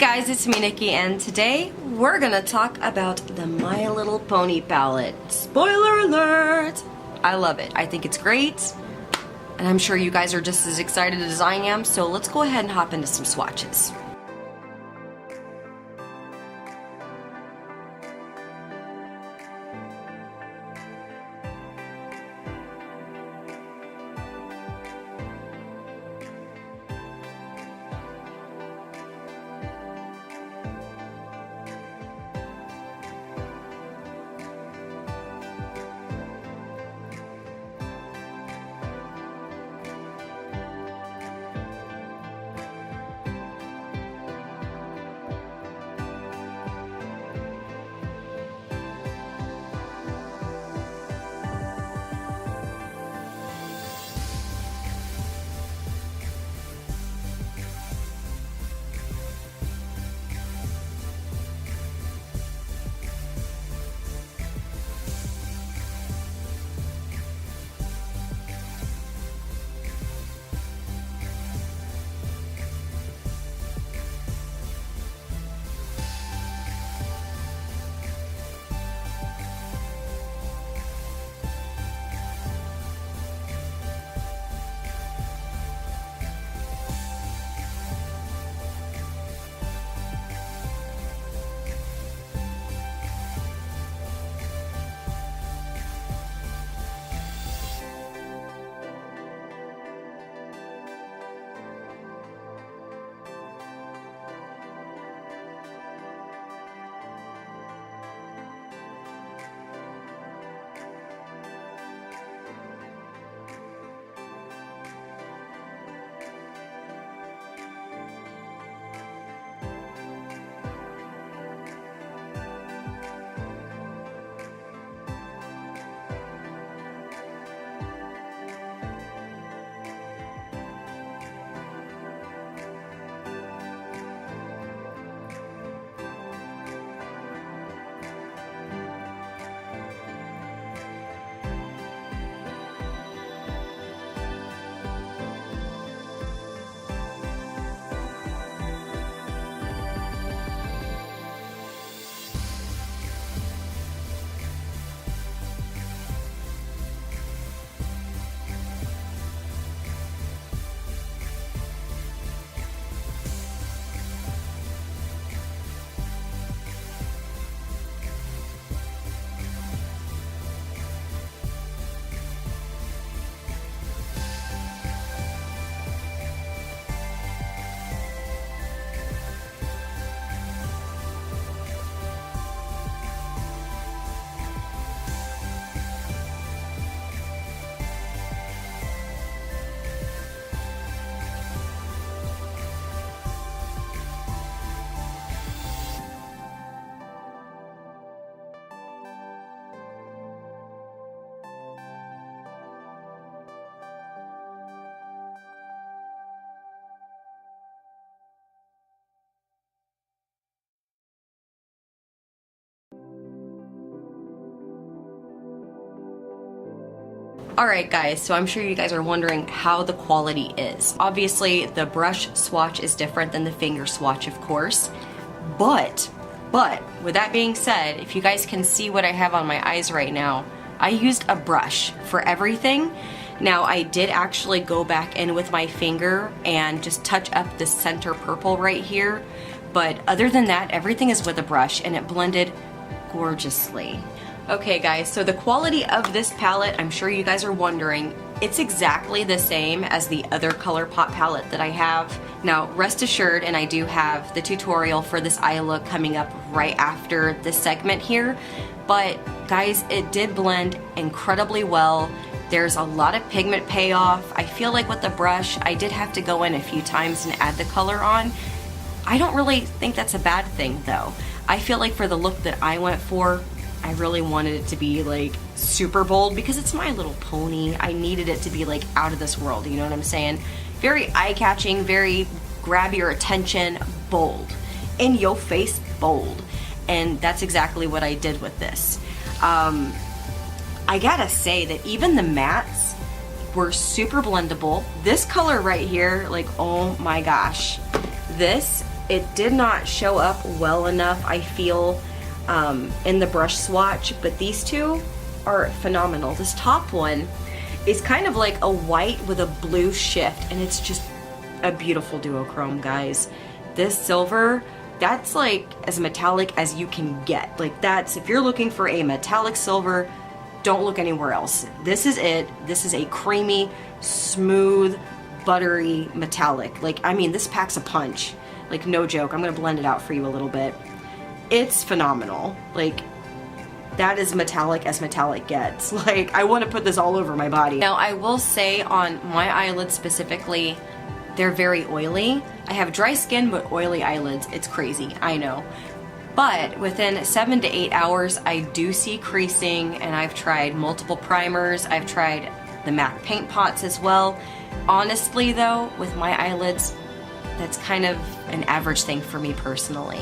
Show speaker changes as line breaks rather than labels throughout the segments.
guys, it's me, Nikki, and today we're gonna talk about the My Little Pony palette. Spoiler alert! I love it. I think it's great, and I'm sure you guys are just as excited as I am, so let's go ahead and hop into some swatches. Alright guys, so I'm sure you guys are wondering how the quality is. Obviously, the brush swatch is different than the finger swatch, of course. But, with that being said, if you guys can see what I have on my eyes right now, I used a brush for everything. Now, I did actually go back in with my finger and just touch up the center purple right here. But other than that, everything is with a brush, and it blended gorgeously. Okay guys, so the quality of this palette, I'm sure you guys are wondering, it's exactly the same as the other Colourpop palette that I have. Now, rest assured, and I do have the tutorial for this eye look coming up right after this segment here, but guys, it did blend incredibly well. There's a lot of pigment payoff. I feel like with the brush, I did have to go in a few times and add the color on. I don't really think that's a bad thing though. I feel like for the look that I went for, I really wanted it to be like super bold because it's My Little Pony. I needed it to be like out of this world, you know what I'm saying? Very eye-catching, very grab your attention, bold. In your face, bold. And that's exactly what I did with this. I gotta say that even the mattes were super blendable. This color right here, like, oh my gosh. This It did not show up well enough, I feel, in the brush swatch, but these two are phenomenal. This top one is kind of like a white with a blue shift, and it's just a beautiful duochrome, guys. This silver, that's like as metallic as you can get. Like that's, if you're looking for a metallic silver, don't look anywhere else. This is it. This is a creamy, smooth, buttery metallic. Like, I mean, this packs a punch. Like, no joke. I'm gonna blend it out for you a little bit. It's phenomenal. Like, that is metallic as metallic gets. Like, I want to put this all over my body. Now, I will say on my eyelids specifically, they're very oily. I have dry skin, but oily eyelids. It's crazy, I know. But within 7 to 8 hours, I do see creasing, and I've tried multiple primers. I've tried the MAC paint pots as well. Honestly though, with my eyelids, that's kind of an average thing for me personally.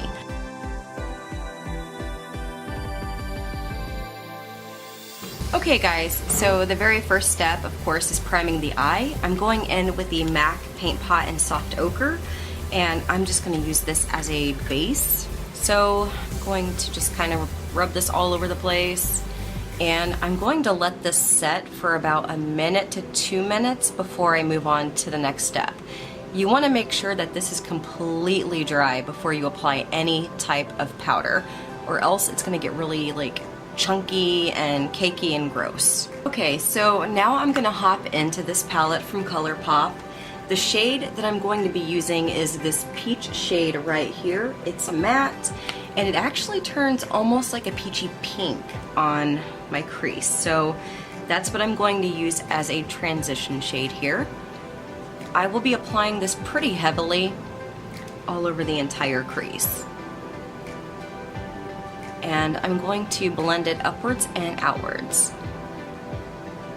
Okay guys, so the very first step, of course, is priming the eye. I'm going in with the MAC Paint Pot in Soft Ochre, and I'm just going to use this as a base. So I'm going to just kind of rub this all over the place, and I'm going to let this set for about 1 minute to 2 minutes before I move on to the next step. You want to make sure that this is completely dry before you apply any type of powder, or else it's going to get really like chunky and cakey and gross. Okay, so now I'm gonna hop into this palette from Colourpop. The shade that I'm going to be using is this peach shade right here. It's a matte, and it actually turns almost like a peachy pink on my crease. So that's what I'm going to use as a transition shade here. I will be applying this pretty heavily all over the entire crease. And I'm going to blend it upwards and outwards.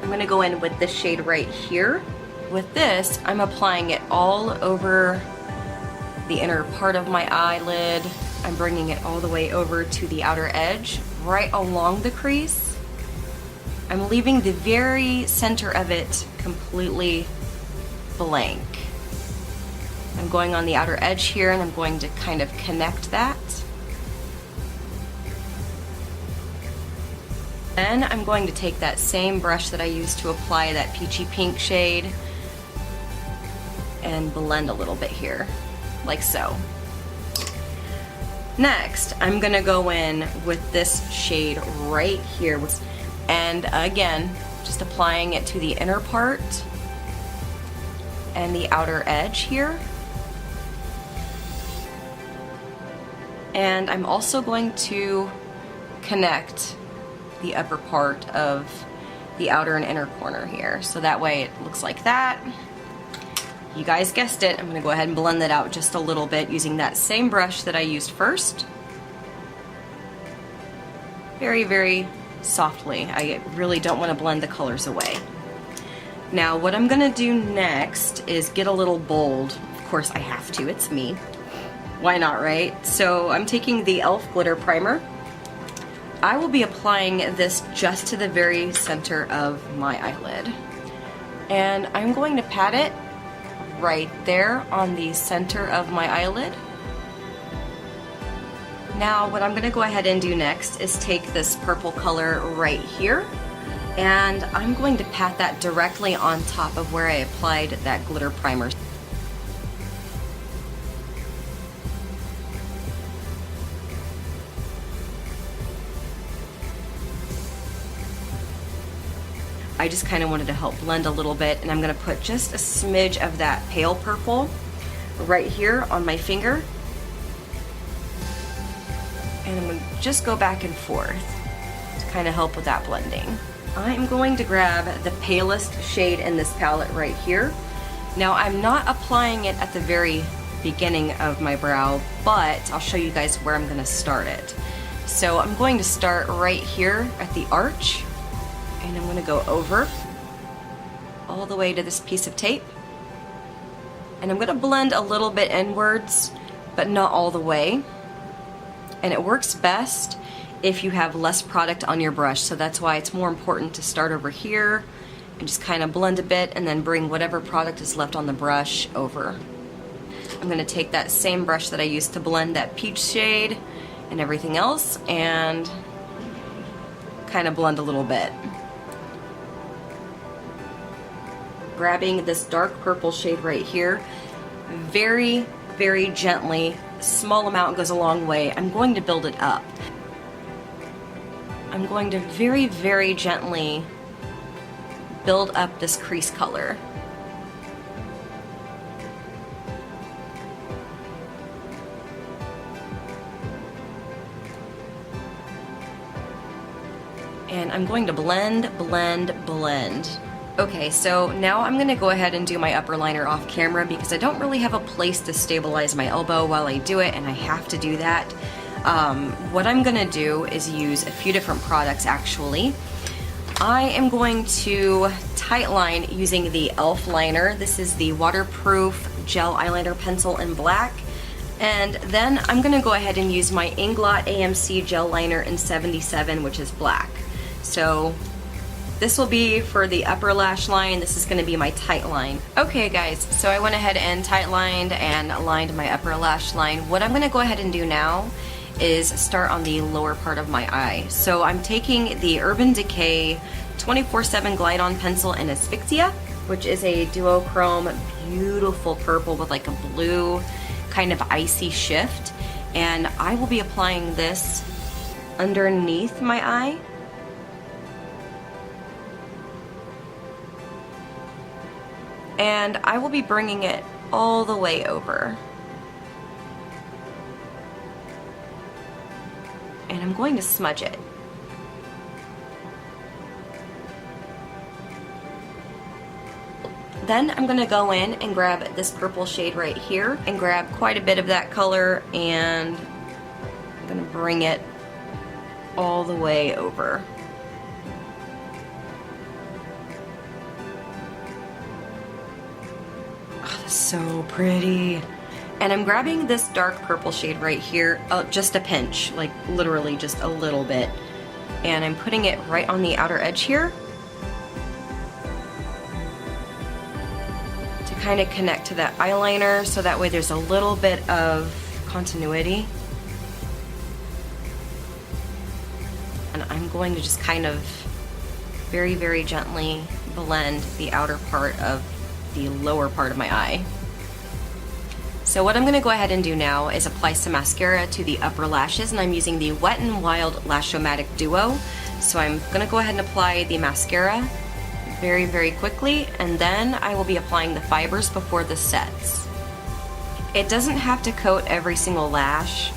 I'm going to go in with this shade right here. With this, I'm applying it all over the inner part of my eyelid. I'm bringing it all the way over to the outer edge, right along the crease. I'm leaving the very center of it completely blank. I'm going on the outer edge here, and I'm going to kind of connect that. Then I'm going to take that same brush that I used to apply that peachy pink shade and blend a little bit here, like so. Next, I'm gonna go in with this shade right here, and again, just applying it to the inner part and the outer edge here. And I'm also going to connect the upper part of the outer and inner corner here, so that way it looks like that. You guys guessed it, I'm going to go ahead and blend that out just a little bit using that same brush that I used first. Very, very softly. I really don't want to blend the colors away. Now what I'm going to do next is get a little bold. Of course I have to, it's me. Why not, right? So I'm taking the e.l.f. glitter primer. I will be applying this just to the very center of my eyelid. And I'm going to pat it right there on the center of my eyelid. Now what I'm going to go ahead and do next is take this purple color right here, and I'm going to pat that directly on top of where I applied that glitter primer. I just kind of wanted to help blend a little bit, and I'm going to put just a smidge of that pale purple right here on my finger, and I'm going to just go back and forth to kind of help with that blending. I'm going to grab the palest shade in this palette right here. Now I'm not applying it at the very beginning of my brow, but I'll show you guys where I'm going to start it. So I'm going to start right here at the arch, and I'm going to go over all the way to this piece of tape, and I'm going to blend a little bit inwards, but not all the way. And it works best if you have less product on your brush, so that's why it's more important to start over here and just kind of blend a bit and then bring whatever product is left on the brush over. I'm I'm going to take that same brush that I used to blend that peach shade and everything else and kind of blend a little bit. Grabbing this dark purple shade right here, very, very gently, small amount goes a long way. I'm going to build it up. I'm going to very, very gently build up this crease color. And I'm going to blend, blend, blend. Okay, so now I'm going to go ahead and do my upper liner off camera because I don't really have a place to stabilize my elbow while I do it, and I have to do that. What I'm going to do is use a few different products actually. I am going to tightline using the e.l.f. liner. This is the waterproof gel eyeliner pencil in black. And then I'm going to go ahead and use my Inglot AMC Gel Liner in 77, which is black. So this will be for the upper lash line. This is going to be my tight line. Okay guys, so I went ahead and tight lined and lined my upper lash line. What I'm going to go ahead and do now is start on the lower part of my eye. So I'm taking the Urban Decay 24/7 Glide On Pencil in Asphyxia, which is a duochrome, beautiful purple with like a blue kind of icy shift. And I will be applying this underneath my eye. And I will be bringing it all the way over. And I'm going to smudge it. Then I'm going to go in and grab this purple shade right here and grab quite a bit of that color, and I'm going to bring it all the way over. Oh, that's so pretty. And I'm grabbing this dark purple shade right here, just a pinch, like literally just a little bit. And I'm putting it right on the outer edge here to kind of connect to that eyeliner, so that way there's a little bit of continuity. And I'm going to just kind of very, very gently blend the outer part of the lower part of my eye. So what I'm going to go ahead and do now is apply some mascara to the upper lashes, and I'm using the Wet n Wild Lash-O-Matic Duo. So I'm going to go ahead and apply the mascara very, very quickly, and then I will be applying the fibers before the sets. It doesn't have to coat every single lash.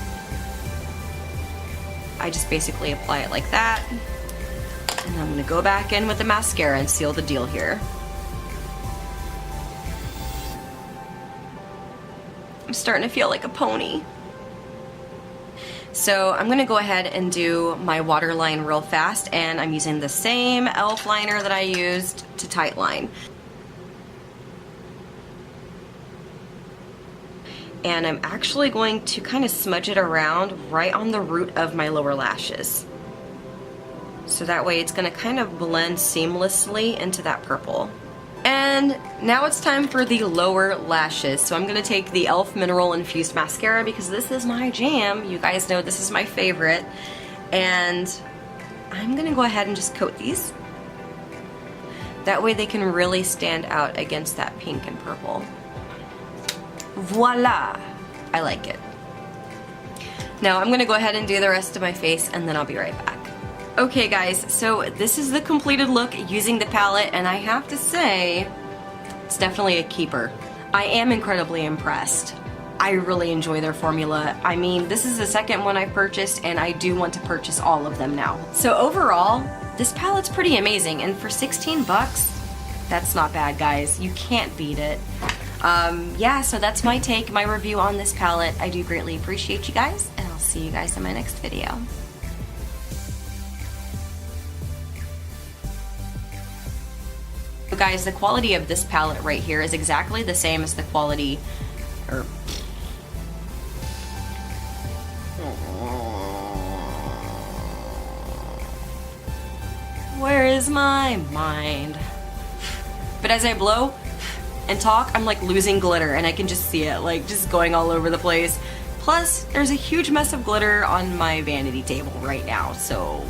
I just basically apply it like that, and I'm going to go back in with the mascara and seal the deal here. I'm starting to feel like a pony. So I'm going to go ahead and do my waterline real fast, and I'm using the same e.l.f. liner that I used to tightline. And I'm actually going to kind of smudge it around right on the root of my lower lashes. So that way it's going to kind of blend seamlessly into that purple. And now it's time for the lower lashes. So I'm going to take the e.l.f. Mineral Infused Mascara because this is my jam. You guys know this is my favorite. And I'm going to go ahead and just coat these. That way they can really stand out against that pink and purple. Voila! I like it. Now I'm going to go ahead and do the rest of my face, and then I'll be right back. Okay guys, so this is the completed look using the palette, and I have to say, it's definitely a keeper. I am incredibly impressed. I really enjoy their formula. I mean, this is the second one I've purchased, and I do want to purchase all of them now. So overall, this palette's pretty amazing, and for 16 bucks, that's not bad, guys. You can't beat it. Yeah, so that's my take, my review on this palette. I do greatly appreciate you guys, and I'll see you guys in my next video. So guys, the quality of this palette right here is exactly the same as the quality, or where is my mind? But as I blow, and talk, I'm like losing glitter and I can just see it like just going all over the place. Plus, there's a huge mess of glitter on my vanity table right now, so